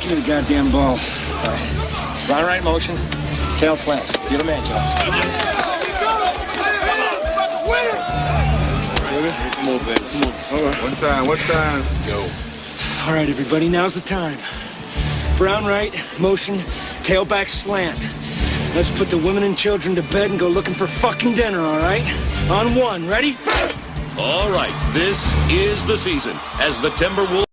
Give me the goddamn ball. All right. Round right motion. Tail slam. You're the man, Joe. Come on, baby. Come on. All right. One time. Let's go. All right, everybody, now's the time. Brown right, motion, tailback slam. Let's put the women and children to bed and go looking for fucking dinner, all right? On one, ready? All right, this is the season as the Timberwolves.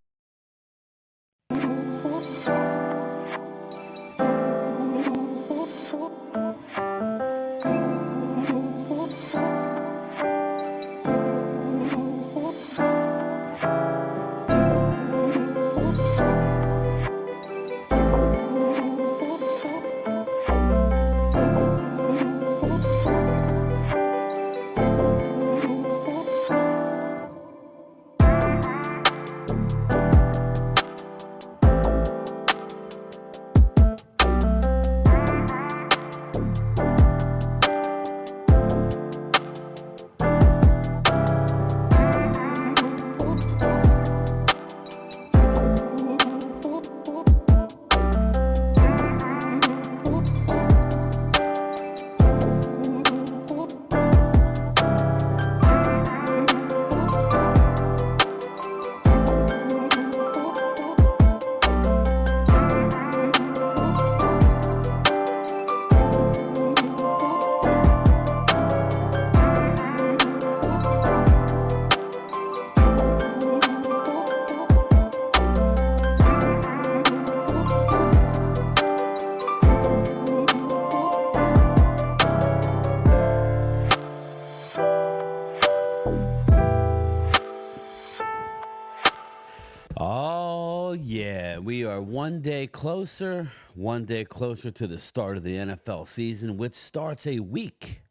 We are one day closer to the start of the NFL season, which starts a week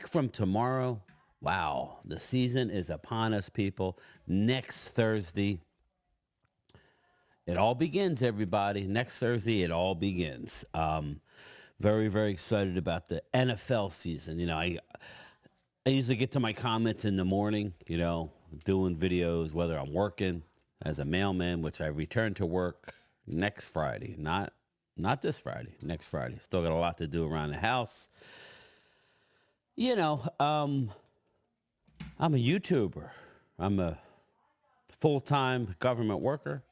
from tomorrow. Wow, the season is upon us, people. Next Thursday, it all begins, everybody. Next Thursday, it all begins. Very, very excited about the NFL season. You know, I usually get to my comments in the morning, you know, doing videos, whether I'm working as a mailman, which I return to work next Friday, not this Friday, next Friday. Still got a lot to do around the house. You know, I'm a YouTuber. I'm a full-time government worker.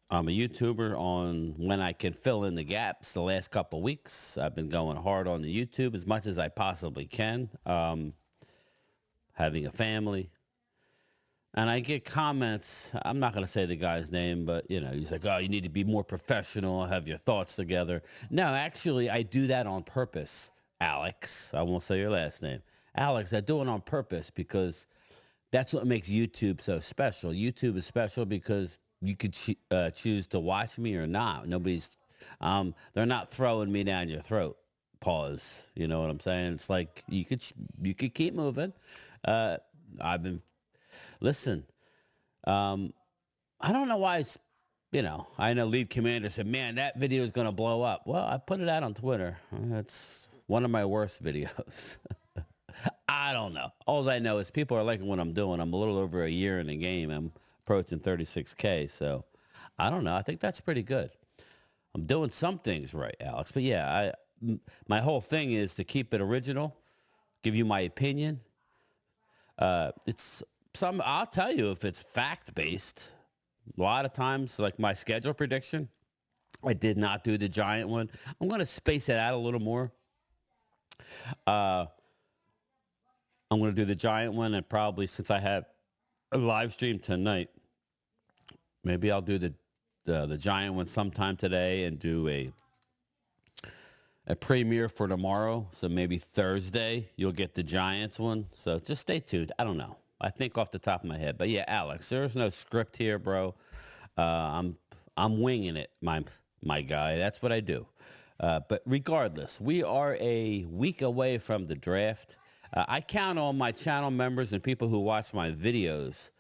I'm a YouTuber on when I can fill in the gaps. The last couple of weeks, I've been going hard on the YouTube as much as I possibly can. Having a family. And I get comments, I'm not going to say the guy's name, but, you know, he's like, oh, you need to be more professional, have your thoughts together. No, actually, I do that on purpose, Alex. I won't say your last name. Alex, I do it on purpose because that's what makes YouTube so special. YouTube is special because you could choose to watch me or not. They're not throwing me down your throat. Pause. You know what I'm saying? It's like you could keep moving. Listen, I don't know why I know lead commander said, man, that video is going to blow up. Well, I put it out on Twitter. That's one of my worst videos. I don't know. All I know is people are liking what I'm doing. I'm a little over a year in the game. I'm approaching 36K. So I don't know. I think that's pretty good. I'm doing some things right, Alex. But yeah, my whole thing is to keep it original, give you my opinion. I'll tell you if it's fact-based. A lot of times, like my schedule prediction, I did not do the Giant one. I'm going to space it out a little more. I'm going to do the Giant one, and probably since I have a live stream tonight, maybe I'll do the Giant one sometime today and do a premiere for tomorrow. So maybe Thursday you'll get the Giants one. So just stay tuned. I don't know. I think off the top of my head. But yeah, Alex, there's no script here, bro. I'm winging it, my guy. That's what I do. But regardless, we are a week away from the draft. I count on my channel members and people who watch my videos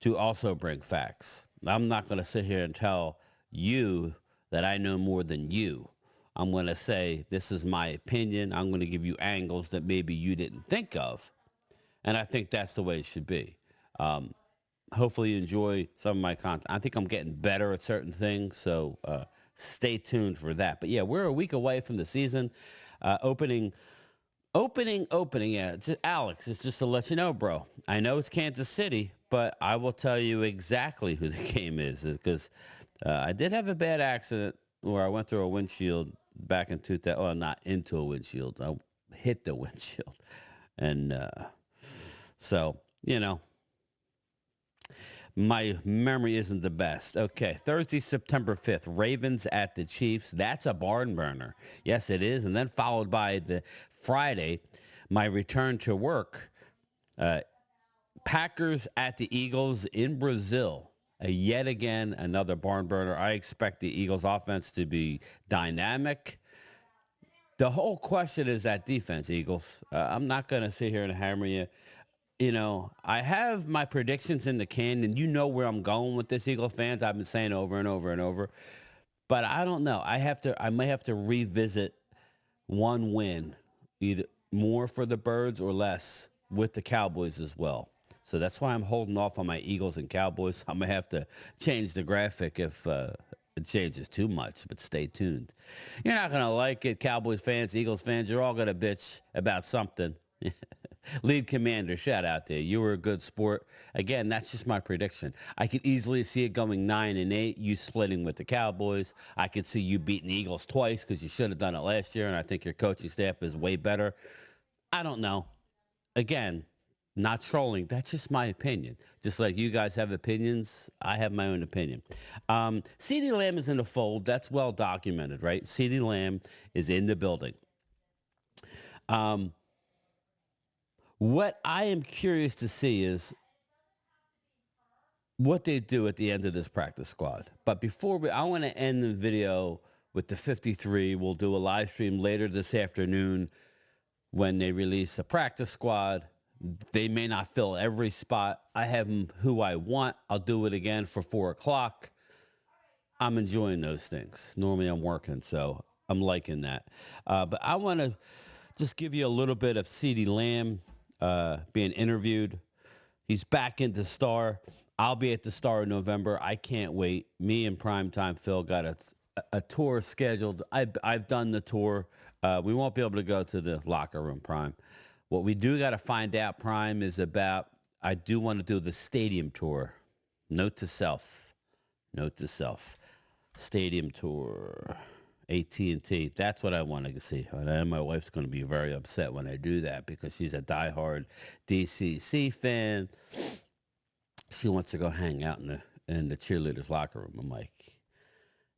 to also bring facts. I'm not going to sit here and tell you that I know more than you. I'm going to say, this is my opinion. I'm going to give you angles that maybe you didn't think of. And I think that's the way it should be. hopefully you enjoy some of my content. I think I'm getting better at certain things, so stay tuned for that. But yeah, we're a week away from the season opening. Yeah, Alex, it's just to let you know, bro. I know it's Kansas City, but I will tell you exactly who the game is because I did have a bad accident where I went through a windshield back in 2000. Well, not into a windshield. I hit the windshield. And so, my memory isn't the best. Okay, Thursday, September 5th, Ravens at the Chiefs. That's a barn burner. Yes, it is. And then followed by the Friday, my return to work, Packers at the Eagles in Brazil. Yet again, another barn burner. I expect the Eagles offense to be dynamic. The whole question is that defense, Eagles. I'm not going to sit here and hammer you. I have my predictions in the can, and you know where I'm going with this, Eagle fans. I've been saying over and over and over. But I don't know. I may have to revisit one win, either more for the Birds or less with the Cowboys as well. So that's why I'm holding off on my Eagles and Cowboys. I may have to change the graphic if it changes too much, but stay tuned. You're not going to like it, Cowboys fans, Eagles fans. You're all going to bitch about something. Lead commander, shout out there. You were a good sport. Again, that's just my prediction. I could easily see it going 9-8, you splitting with the Cowboys. I could see you beating the Eagles twice because you should have done it last year, and I think your coaching staff is way better. I don't know. Again, not trolling. That's just my opinion. Just like you guys have opinions, I have my own opinion. CeeDee Lamb is in the fold. That's well documented, right? CeeDee Lamb is in the building. What I am curious to see is what they do at the end of this practice squad. But before I want to end the video with the 53. We'll do a live stream later this afternoon when they release the practice squad. They may not fill every spot. I have who I want. I'll do it again for 4 o'clock. I'm enjoying those things. Normally I'm working, so I'm liking that. But I want to just give you a little bit of CeeDee Lamb being interviewed. He's back into Star. I'll be at the Star in November. I can't wait. Me and Primetime Phil got a tour scheduled. I've done the tour. We won't be able to go to the locker room, Prime. What we do got to find out, Prime, is about, I do want to do the stadium tour. Note to self. Stadium tour. AT&T. That's what I want to see. And my wife's going to be very upset when I do that because she's a diehard DCC fan. She wants to go hang out in the cheerleaders' locker room. I'm like,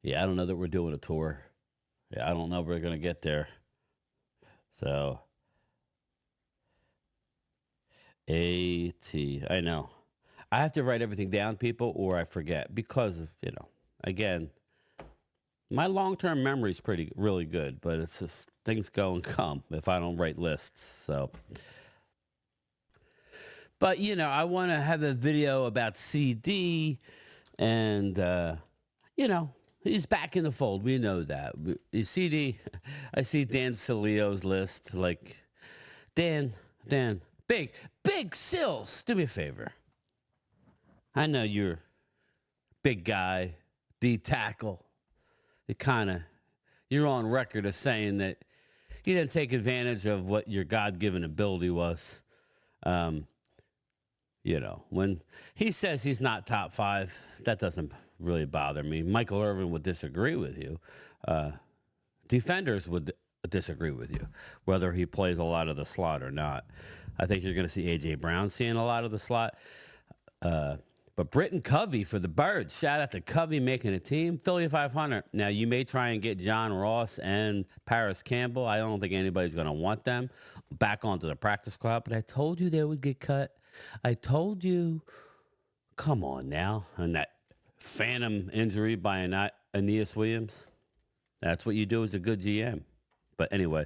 yeah, I don't know that we're doing a tour. Yeah, I don't know if we're going to get there. So, I know. I have to write everything down, people, or I forget because of, again, my long-term memory is really good, but it's just things go and come if I don't write lists. So, but I want to have a video about CD, and he's back in the fold. We know that. CD, I see Dan Silio's list. Like, Dan, big Sills, do me a favor. I know you're big guy, D tackle. You're on record as saying that you didn't take advantage of what your God-given ability was. When he says he's not top 5, that doesn't really bother me. Michael Irvin would disagree with you. Defenders would disagree with you, whether he plays a lot of the slot or not. I think you're going to see A.J. Brown seeing a lot of the slot. But Britton Covey for the Birds. Shout out to Covey making a team. Philly 500. Now, you may try and get John Ross and Paris Campbell. I don't think anybody's going to want them back onto the practice squad. But I told you they would get cut. I told you. Come on now. And that phantom injury by Aeneas Williams. That's what you do as a good GM. But anyway,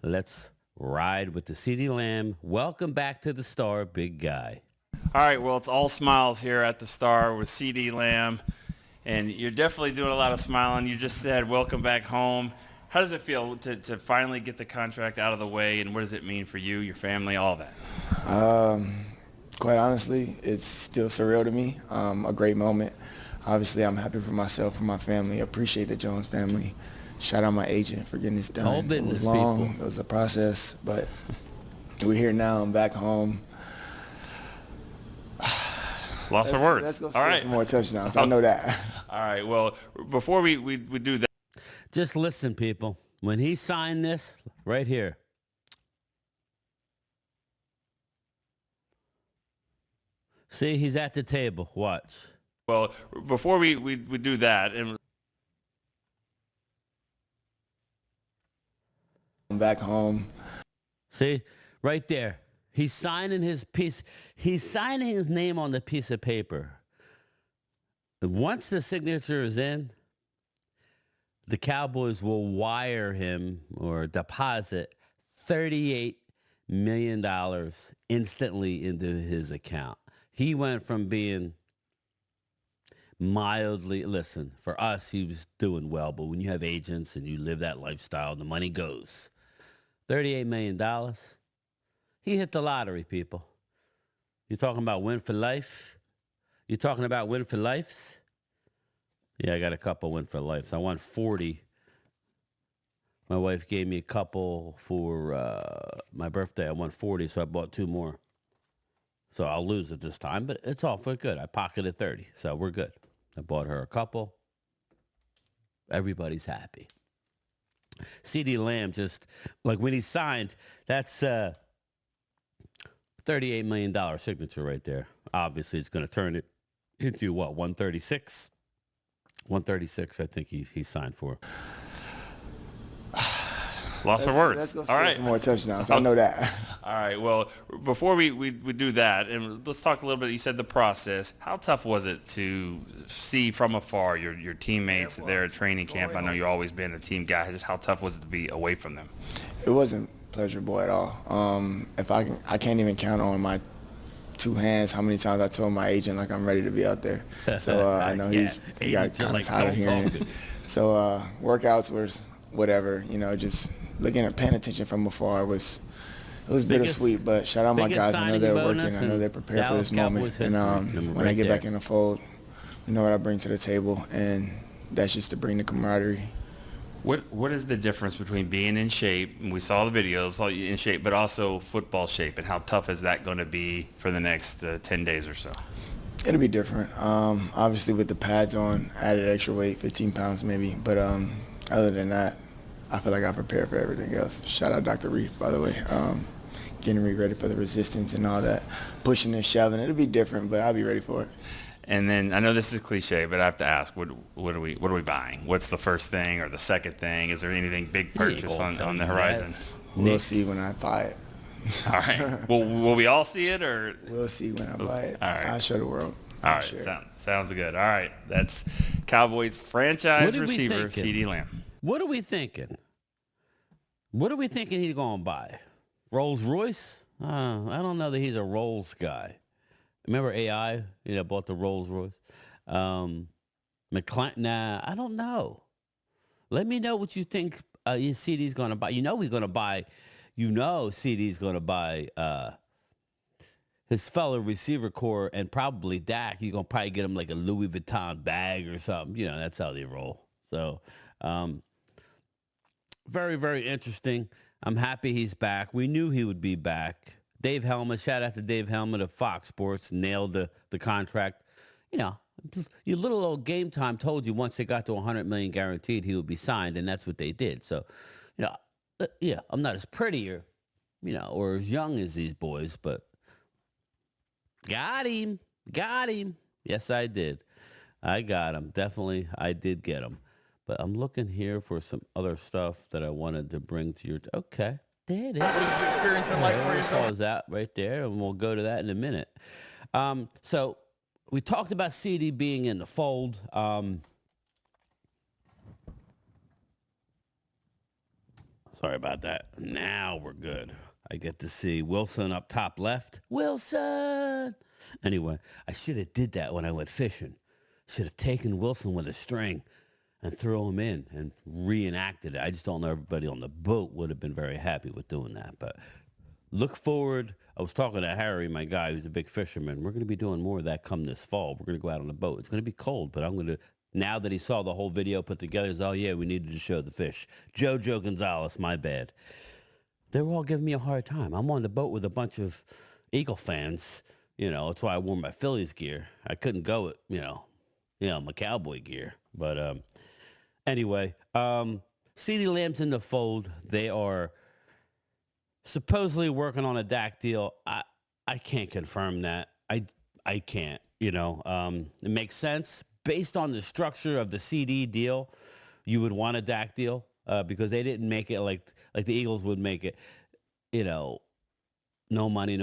let's ride with the CeeDee Lamb. Welcome back to the Star, big guy. All right, well, it's all smiles here at the Star with CeeDee Lamb, and you're definitely doing a lot of smiling. You just said, welcome back home. How does it feel to finally get the contract out of the way, and what does it mean for you, your family, all that? Quite honestly, it's still surreal to me. A great moment. Obviously, I'm happy for myself, for my family. Appreciate the Jones family. Shout out my agent for getting this done. All business, it was long. people. It was a process, but we're here now. I'm back home. Lots of words. Let's go All score right. some more touchdowns. I know that. All right. Well, before we do that. Just listen, people. When he signed this, right here. See, he's at the table. Watch. Well, before we do that, and I'm back home. See, right there. He's signing his piece. He's signing his name on the piece of paper. And once the signature is in, the Cowboys will wire him or deposit $38 million instantly into his account. He went from being mildly, listen, for us, he was doing well, but when you have agents and you live that lifestyle, the money goes. $38 million. He hit the lottery, people. You're talking about win for life? You're talking about win for lives? Yeah, I got a couple win for lives. I won 40. My wife gave me a couple for my birthday. I won 40, so I bought 2 more. So I'll lose it this time, but it's all for good. I pocketed 30, so we're good. I bought her a couple. Everybody's happy. CeeDee Lamb just, like when he signed, that's $38 million signature right there. Obviously, it's going to turn it into what, 136? 136, I think he signed for. lots of words. Let's go All score right. some more touchdowns. I know that. All right. Well, before we do that, and let's talk a little bit. You said the process. How tough was it to see from afar your teammates there at training camp? I know you've always been a team guy. Just how tough was it to be away from them? It wasn't pleasurable at all. I can't even count on my 2 hands how many times I told my agent like I'm ready to be out there. So I know he got kind of tired of hearing it. So workouts was whatever, just looking at paying attention from afar was bittersweet. But shout out my guys. I know they're working. I know they're prepared for this moment. And when I get back in the fold, you know what I bring to the table, and that's just to bring the camaraderie. What is the difference between being in shape, and we saw the videos, in shape, but also football shape, and how tough is that going to be for the next 10 days or so? It'll be different. Obviously, with the pads on, added extra weight, 15 pounds maybe. But other than that, I feel like I prepared for everything else. Shout out Dr. Reef, by the way. Getting me ready for the resistance and all that, pushing and shoving. It'll be different, but I'll be ready for it. And then I know this is cliche, but I have to ask: what are we buying? What's the first thing or the second thing? Is there anything big purchase on the horizon? We'll see when I buy it. All right. Will we all see it, or we'll see when I buy it? All right. I'll show the world. All right. Sounds good. All right. That's Cowboys franchise receiver CeeDee Lamb. What are we thinking? What are we thinking he's going to buy? Rolls Royce? I don't know that he's a Rolls guy. Remember AI? Bought the Rolls Royce. McClellan? Nah, I don't know. Let me know what you think CeeDee's going to buy. He's going to buy. CeeDee's going to buy his fellow receiver core and probably Dak. You're going to probably get him like a Louis Vuitton bag or something. That's how they roll. So, very, very interesting. I'm happy he's back. We knew he would be back. Dave Helmuth, shout out to Dave Helmuth of Fox Sports, nailed the contract. Your little old Game Time told you once they got to $100 million guaranteed, he would be signed, and that's what they did. So, I'm not as prettier, or as young as these boys, but got him. Yes, I did. I got him. Definitely, I did get him. But I'm looking here for some other stuff that I wanted to bring to your... Okay. There it is. What has the experience been like for yourself? Pause that right there, and we'll go to that in a minute. So we talked about CeeDee being in the fold. Sorry about that. Now we're good. I get to see Wilson up top left. Wilson! Anyway, I should have did that when I went fishing. Should have taken Wilson with a string and throw him in and reenacted it. I just don't know everybody on the boat would have been very happy with doing that. But look forward. I was talking to Harry, my guy, who's a big fisherman. We're going to be doing more of that come this fall. We're going to go out on a boat. It's going to be cold, but I'm going to, now that he saw the whole video put together, he's, oh, yeah, we needed to show the fish. Jojo Gonzalez, my bad. They were all giving me a hard time. I'm on the boat with a bunch of Eagle fans. You know, that's why I wore my Phillies gear. I couldn't go with, my Cowboy gear. But anyway, CeeDee Lamb's in the fold. They are supposedly working on a Dak deal. I can't confirm that. I can't, It makes sense. Based on the structure of the CD deal, you would want a Dak deal because they didn't make it like the Eagles would make it, no money.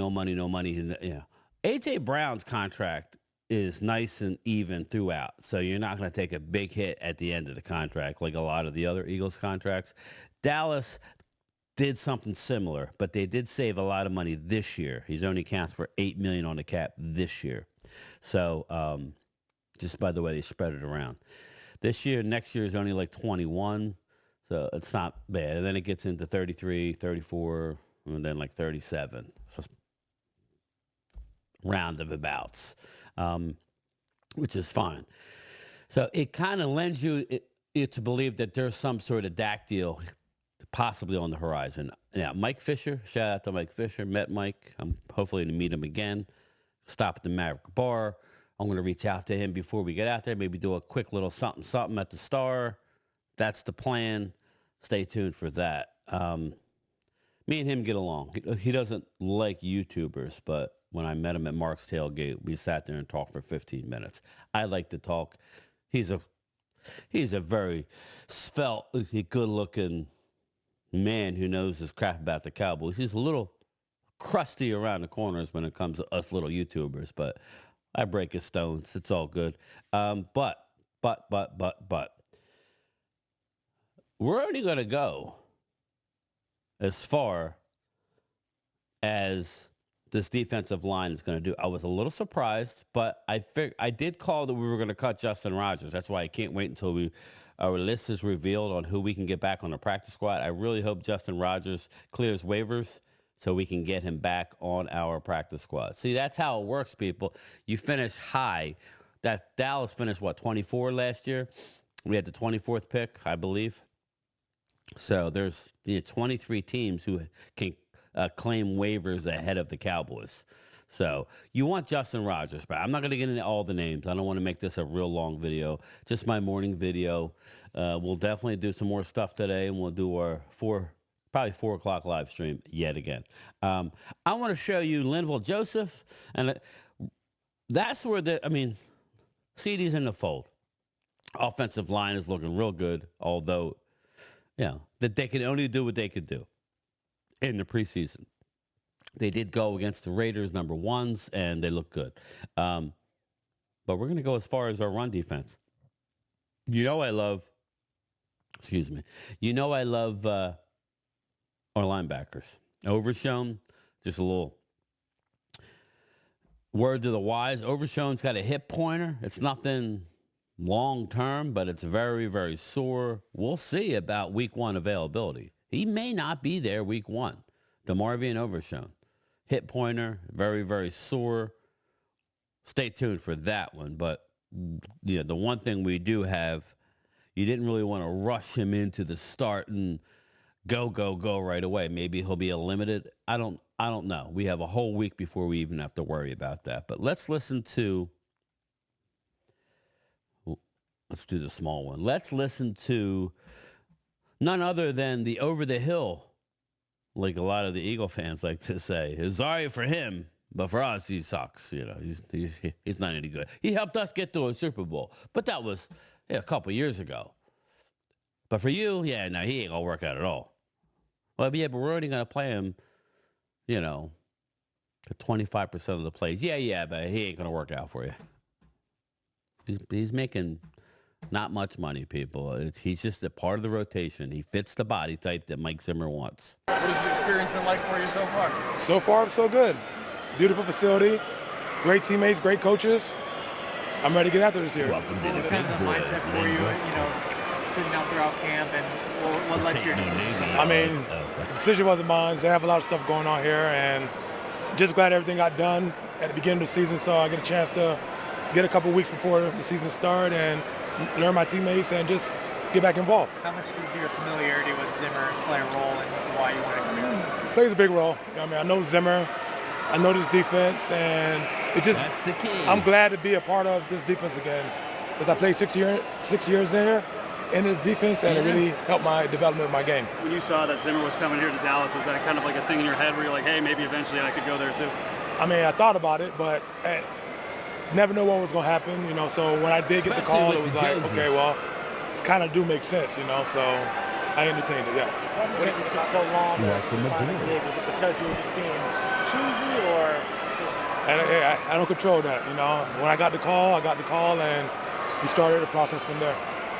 A.J. Brown's contract is nice and even throughout, so you're not going to take a big hit at the end of the contract like a lot of the other Eagles contracts. Dallas did something similar, but they did save a lot of money this year. He's only counts for $8 million on the cap this year. So just by the way, they spread it around. This year, next year is only like 21, so it's not bad. And then it gets into 33, 34, and then like 37. So round of abouts, which is fine. So it kind of lends you it to believe that there's some sort of Dak deal possibly on the horizon. Yeah, Mike Fisher, shout out to Mike Fisher. Met Mike. I'm hopefully going to meet him again. Stop at the Maverick Bar. I'm going to reach out to him before we get out there. Maybe do a quick little something at the Star. That's the plan. Stay tuned for that. Me and him get along. He doesn't like YouTubers, but when I met him at Mark's Tailgate, we sat there and talked for 15 minutes. I like to talk. He's a very svelte, good-looking man who knows his crap about the Cowboys. He's a little crusty around the corners when it comes to us little YouTubers, but I break his stones. It's all good. But we're only going to go as far as this defensive line is going to do. I was a little surprised, but I did call that we were going to cut Justin Rogers. That's why I can't wait until our list is revealed on who we can get back on the practice squad. I really hope Justin Rogers clears waivers so we can get him back on our practice squad. See, that's how it works, people. You finish high. That Dallas finished, 24 last year? We had the 24th pick, I believe. So there's 23 teams who can claim waivers ahead of the Cowboys. So you want Justin Rogers, but I'm not going to get into all the names. I don't want to make this a real long video, just my morning video. We'll definitely do some more stuff today, and we'll do our probably 4 o'clock live stream yet again. I want to show you Linval Joseph, and that's where CeeDee's in the fold. Offensive line is looking real good, although, that they can only do what they could do in the preseason. They did go against the Raiders number ones, and they look good. But we're going to go as far as our run defense. I love our linebackers. Overshown, just a little word to the wise. Overshown's got a hip pointer. It's nothing long-term, but it's very, very sore. We'll see about week 1 availability. He may not be there week 1. DeMarvion Overshown. Hip pointer, very, very sore. Stay tuned for that one. But the one thing we do have, you didn't really want to rush him into the start and go right away. Maybe he'll be a limited. I don't know. We have a whole week before we even have to worry about that. But let's listen to, let's do the small one. Let's listen to none other than the over the hill, like a lot of the Eagle fans like to say. Sorry for him, but for us, he sucks. He's not any good. He helped us get to a Super Bowl, but that was a couple years ago. But for you, he ain't going to work out at all. Well, but we're only going to play him, 25% of the plays. Yeah, but he ain't going to work out for you. He's making not much money, people. He's just a part of the rotation. He fits the body type that Mike Zimmer wants. What has the experience been like for you so far? So far, so good. Beautiful facility, great teammates, great coaches. I'm ready to get out there this year. Welcome to What was kind of the mindset for you, decision out throughout camp, and what led to your decision? I mean, the decision wasn't mine. They have a lot of stuff going on here, and just glad everything got done at the beginning of the season, so I get a chance to get a couple weeks before the season start and learn my teammates and just get back involved. How much does your familiarity with Zimmer play a role in why you want to come here? Plays a big role. I mean, I know Zimmer, I know this defense, and it just, That's the key. I'm glad to be a part of this defense again, because I played 6 years there in this defense, and it really helped my development of my game. When you saw that Zimmer was coming here to Dallas, was that kind of like a thing in your head where you're like, hey, maybe eventually I could go there too? I mean, I thought about it, but never know what was going to happen, you know. So when I did get the call, it was like, okay, well, it kind of do make sense, you know. So I entertained it, yeah. What if it took so long to find a gig? Was it because you were just being choosy, or just? I don't control that, you know. When I got the call, and we started the process from there.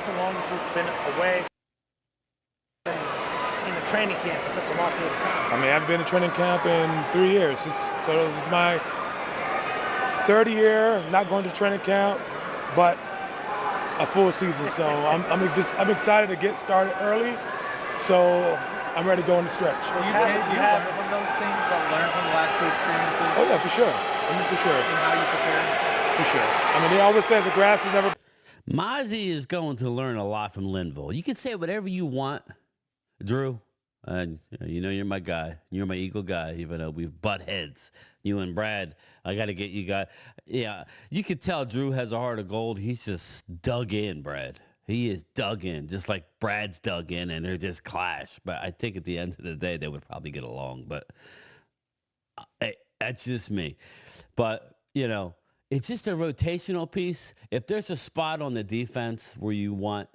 So long as you've been away in the training camp for such a long period of time. I mean, I've been in training camp in 3 years. So this is my third year, not going to training camp, but a full season. So I'm excited to get started early. So I'm ready to go in the stretch. Well, you have one of those things that learn from the last two experiences. Oh yeah, for sure. I mean, for sure. And how you prepare. For sure. I mean, they always say the grass is never. Mozzie is going to learn a lot from Linval. You can say whatever you want, Drew. You know you're my guy. You're my Eagle guy, even though we butt heads. You and Brad, I got to get you guys. Yeah, you could tell Drew has a heart of gold. He's just dug in, Brad. He is dug in, just like Brad's dug in, and they're just clash. But I think at the end of the day, they would probably get along. But that's just me. But, you know, it's just a rotational piece. If there's a spot on the defense where you want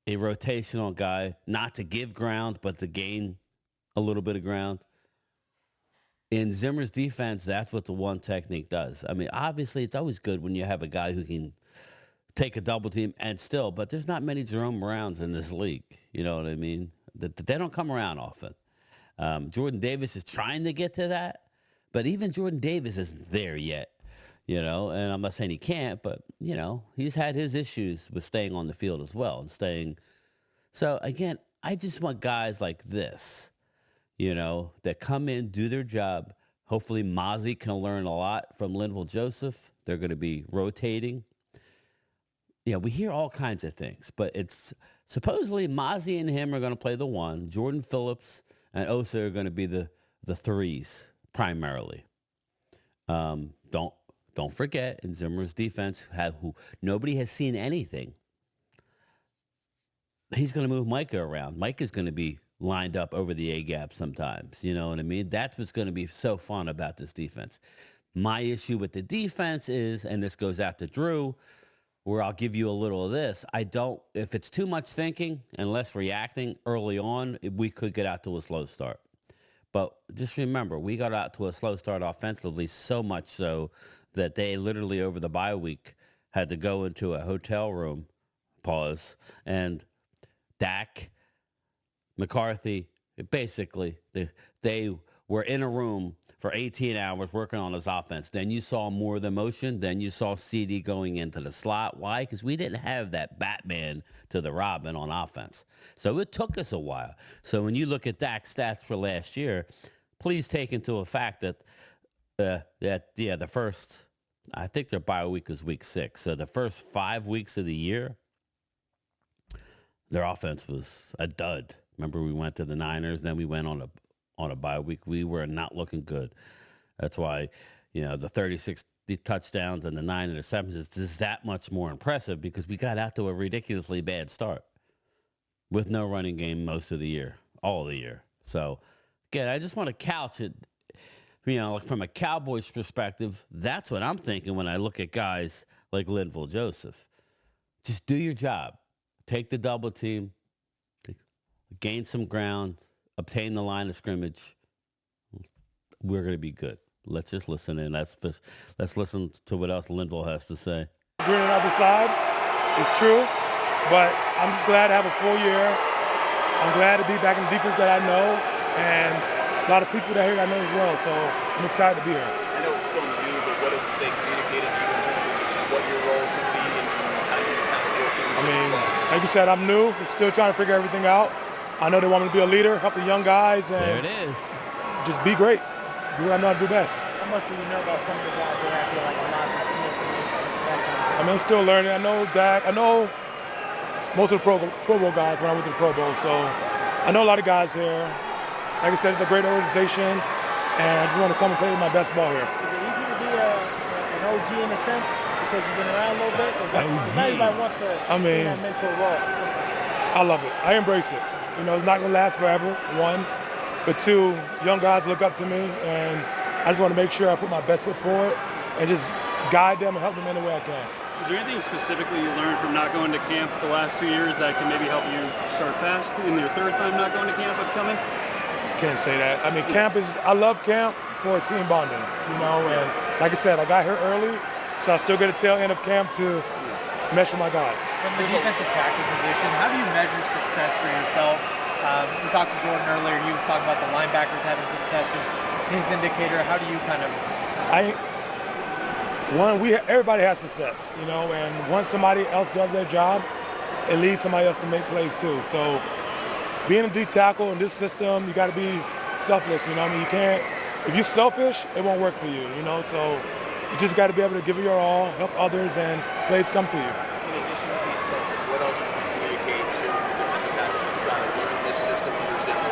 a rotational guy, not to give ground, but to gain a little bit of ground, in Zimmer's defense, that's what the one technique does. I mean, obviously, it's always good when you have a guy who can take a double team and still, but there's not many Jerome Browns in this league. You know what I mean? They don't come around often. Jordan Davis is trying to get to that, but even Jordan Davis isn't there yet. You know, and I'm not saying he can't, but, you know, he's had his issues with staying on the field as well and staying. So, again, I just want guys like this, you know, that come in, do their job. Hopefully Mozzie can learn a lot from Linval Joseph. They're going to be rotating. Yeah, we hear all kinds of things, but it's supposedly Mozzie and him are going to play the one. Jordan Phillips and Osa are going to be the threes primarily. Don't forget, in Zimmer's defense, who nobody has seen anything, he's going to move Micah around. Micah's going to be lined up over the A-gap sometimes. You know what I mean? That's what's going to be so fun about this defense. My issue with the defense is, and this goes out to Drew, where I'll give you a little of this. If it's too much thinking and less reacting early on, we could get out to a slow start. But just remember, we got out to a slow start offensively, so much so that they literally over the bye week had to go into a hotel room, and Dak, McCarthy, basically, they were in a room for 18 hours working on his offense. Then you saw more of the motion. Then you saw CeeDee going into the slot. Why? Because we didn't have that Batman to the Robin on offense. So it took us a while. So when you look at Dak's stats for last year, please take into effect that the first, I think their bye week was week 6. So the first 5 weeks of the year, their offense was a dud. Remember, we went to the Niners, then we went on a bye week. We were not looking good. That's why, you know, the 36 touchdowns and the 9 interceptions is just that much more impressive, because we got out to a ridiculously bad start with no running game most of the year, all the year. So, again, I just want to couch it. You know, like from a Cowboys perspective, that's what I'm thinking when I look at guys like Linval Joseph. Just do your job. Take the double team, gain some ground, obtain the line of scrimmage. We're going to be good. Let's just listen in. Let's listen to what else Linval has to say. Green on the other side, it's true, but I'm just glad to have a full year. I'm glad to be back in the defense that I know, and a lot of people that here I know as well, so I'm excited to be here. I know it's still new, but what have they communicated to you in terms of what your role should be and how you kind of work through? I mean, like you said, I'm new. I'm still trying to figure everything out. I know they want me to be a leader, help the young guys, and there it is. Just be great. Do what I know how to do best. How much do you know about some of the guys that have here, like Elijah Smith and that kind of thing? I mean, I'm still learning. I know Dak. I know most of the Pro Bowl guys when I went to the Pro Bowl, so I know a lot of guys here. Like I said, it's a great organization, and I just want to come and play my best ball here. Is it easy to be an OG in a sense because you've been around a little bit? Because everybody wants to be in that mentor role. I love it. I embrace it. You know, it's not going to last forever, one. But two, young guys look up to me, and I just want to make sure I put my best foot forward and just guide them and help them any way I can. Is there anything specifically you learned from not going to camp the last 2 years that can maybe help you start fast in your third time not going to camp upcoming? Can't say that. I mean, I love camp for team bonding, you know, and like I said, I got here early, so I still get a tail end of camp to mesh with my guys. From the defensive tackle position, how do you measure success for yourself? We talked to Jordan earlier. He was talking about the linebackers having success as his indicator. How do you kind of? Everybody has success, you know, and once somebody else does their job, it leaves somebody else to make plays too. So being a D tackle in this system, you got to be selfless, you know. I mean, you can't. If you're selfish, it won't work for you, you know. So you just got to be able to give it your all, help others, and plays come to you. In addition to being selfish, what else would you communicate to defensive tackles who try to learn this system under Zimmer?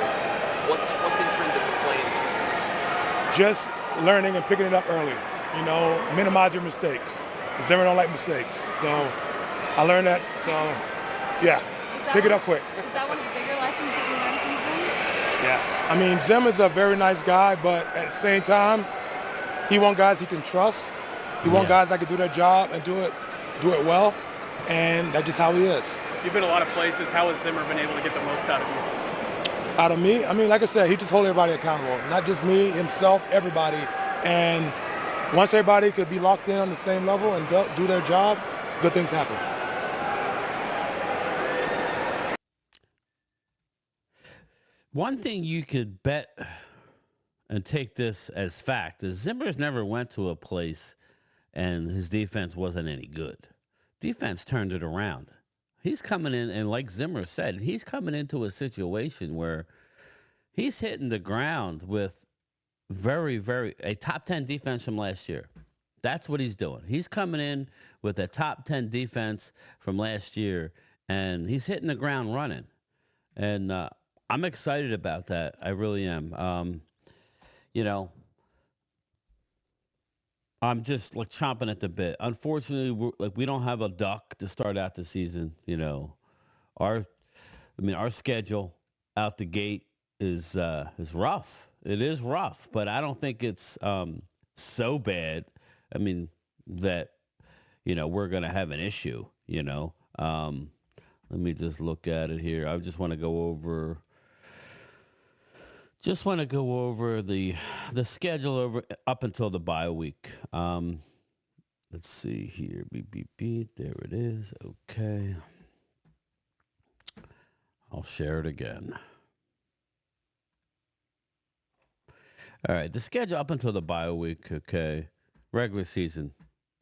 What's intrinsic to playing this system? Just learning and picking it up early. You know, minimize your mistakes. Zimmer don't like mistakes, so I learned that. So yeah, pick it up quick. Is that one of the bigger lessons that you learned from Zim? Yeah, I mean, Zim is a very nice guy, but at the same time, he wants guys he can trust. He wants guys that can do their job and do it well, and that's just how he is. You've been a lot of places. How has Zimmer been able to get the most out of you? Out of me? I mean, like I said, he just holds everybody accountable. Not just me, himself, everybody. And once everybody could be locked in on the same level and do their job, good things happen. One thing you could bet and take this as fact is Zimmer's never went to a place and his defense wasn't any good. Defense turned it around. He's coming in, and like Zimmer said, he's coming into a situation where he's hitting the ground with a top 10 defense from last year. That's what he's doing. He's coming in with a top 10 defense from last year, and he's hitting the ground running. And I'm excited about that. I really am. You know, I'm just like chomping at the bit. Unfortunately, we don't have a duck to start out the season. You know, our schedule out the gate is rough. It is rough, but I don't think it's so bad. I mean, that, you know, we're going to have an issue, you know. Let me just look at it here. I just want to go over the schedule up until the bye week. Let's see here. Beep. There it is. Okay. I'll share it again. All right, the schedule up until the bye week, okay. Regular season,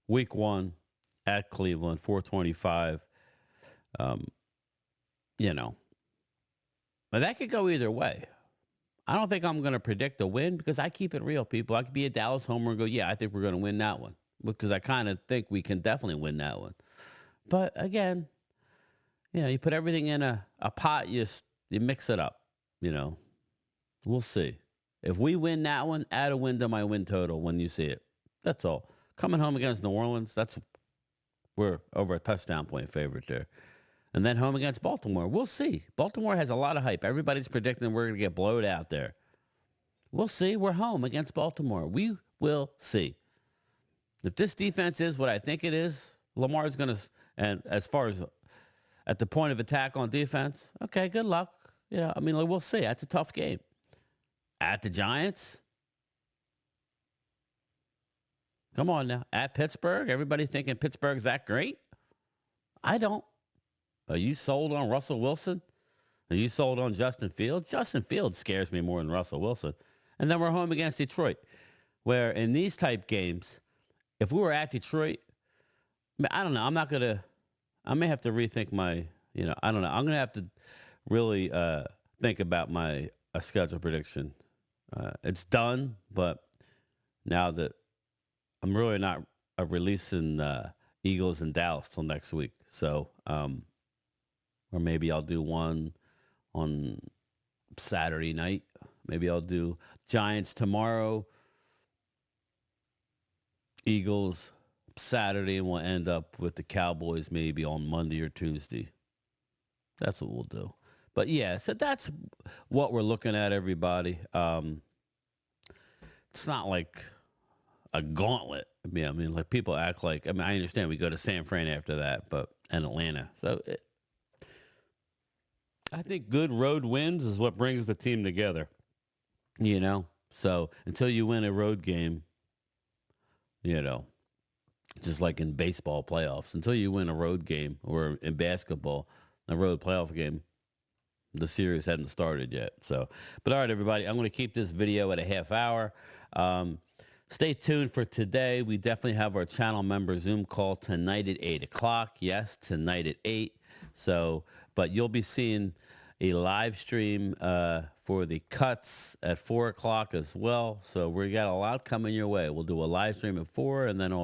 week 1 at Cleveland, 425. You know, but that could go either way. I don't think I'm going to predict a win because I keep it real, people. I could be a Dallas homer and go, yeah, I think we're going to win that one because I kind of think we can definitely win that one. But again, you know, you put everything in a pot, you mix it up, you know. We'll see. If we win that one, add a win to my win total when you see it. That's all. Coming home against New Orleans, we're over a touchdown point favorite there. And then home against Baltimore. We'll see. Baltimore has a lot of hype. Everybody's predicting we're going to get blowed out there. We'll see. We're home against Baltimore. We will see. If this defense is what I think it is, Lamar's going to, and as far as at the point of attack on defense, okay, good luck. Yeah, I mean, we'll see. That's a tough game. At the Giants? Come on now. At Pittsburgh? Everybody thinking Pittsburgh's that great? I don't. Are you sold on Russell Wilson? Are you sold on Justin Fields? Justin Fields scares me more than Russell Wilson. And then we're home against Detroit, where in these type games, if we were at Detroit, I don't know. I may have to rethink I don't know. I'm going to have to really think about my schedule prediction. It's done, but now that I'm really not releasing Eagles and Dallas till next week. So, or maybe I'll do one on Saturday night. Maybe I'll do Giants tomorrow, Eagles Saturday, and we'll end up with the Cowboys maybe on Monday or Tuesday. That's what we'll do. But yeah, so that's what we're looking at, everybody. It's not like a gauntlet. I mean, like people act like, I understand we go to San Fran after that, and Atlanta. So I think good road wins is what brings the team together, So until you win a road game, just like in baseball playoffs, until you win a road game, or in basketball, a road playoff game, the series hadn't started yet. So, but all right, everybody, I'm going to keep this video at a half hour. Stay tuned for today. We definitely have our channel member Zoom call tonight at 8 o'clock. Yes, tonight at 8. So, but you'll be seeing a live stream for the cuts at 4 o'clock as well. So we got a lot coming your way. We'll do a live stream at 4, and then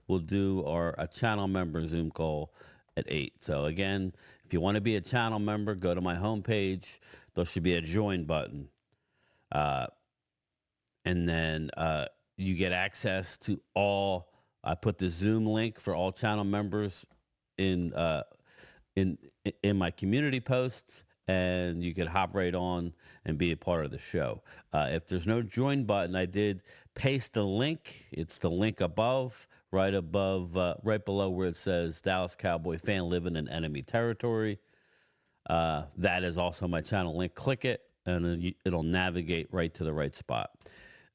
we'll do a channel member Zoom call at 8. So again, if you want to be a channel member, go to my homepage. There should be a join button. And then you get access to all. I put the Zoom link for all channel members in my community posts, and you can hop right on and be a part of the show. If there's no join button, I did paste the link. It's the link above, right below where it says Dallas Cowboy fan living in enemy territory. That is also my channel link. Click it, and it'll navigate right to the right spot.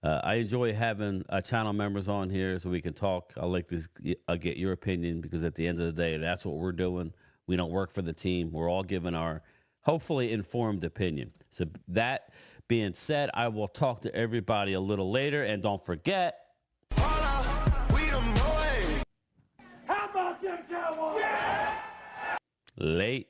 I enjoy having channel members on here so we can talk. I'll get your opinion, because at the end of the day, that's what we're doing. We don't work for the team. We're all giving our hopefully informed opinion. So that being said, I will talk to everybody a little later. And don't forget, How about them Cowboys? late.